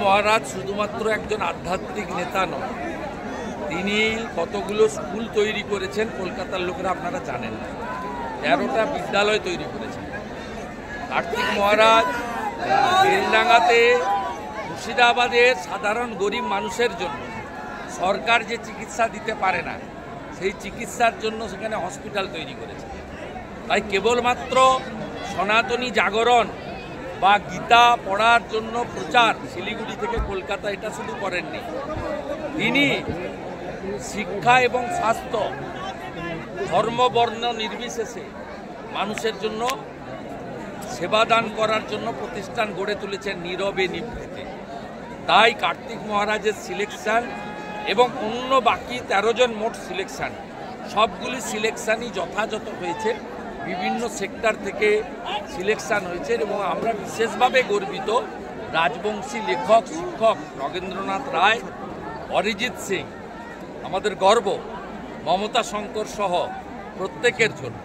মহারাজ শুধুমাত্র একজন আধ্যাত্মিক নেতা নন, তিনি কতগুলো স্কুল তৈরি করেছেন কলকাতার লোকেরা আপনারা জানেন না। 13টা বিদ্যালয় তৈরি করেছেন কার্তিক মহারাজ। বেলডাঙ্গাতে মুর্শিদাবাদের সাধারণ গরিব মানুষের জন্য সরকার যে চিকিৎসা দিতে পারে না, সেই চিকিৎসার জন্য সেখানে হসপিটাল তৈরি করেছে। তাই কেবলমাত্র সনাতনী জাগরণ বা গীতা পড়ার জন্য প্রচার শিলিগুড়ি থেকে কলকাতা এটা শুধু করেননি, তিনি শিক্ষা এবং স্বাস্থ্য ধর্ম বর্ণ নির্বিশেষে মানুষের জন্য সেবাদান করার জন্য প্রতিষ্ঠান গড়ে তুলেছেন নীরবে নিভৃতে। তাই কার্তিক মহারাজের সিলেকশন এবং অন্য বাকি 13 জন মোট সিলেকশন, সবগুলি সিলেকশনই যথাযথ হয়েছে। বিভিন্ন সেক্টর থেকে সিলেকশন হয়েছে এবং আমরা বিশেষভাবে গর্বিত রাজবংশী লেখক শিক্ষক নগেন্দ্রনাথ রায়, অরিজিৎ সিং, আমাদের গর্ব, মমতা শঙ্কর সহ প্রত্যেকের জন্য।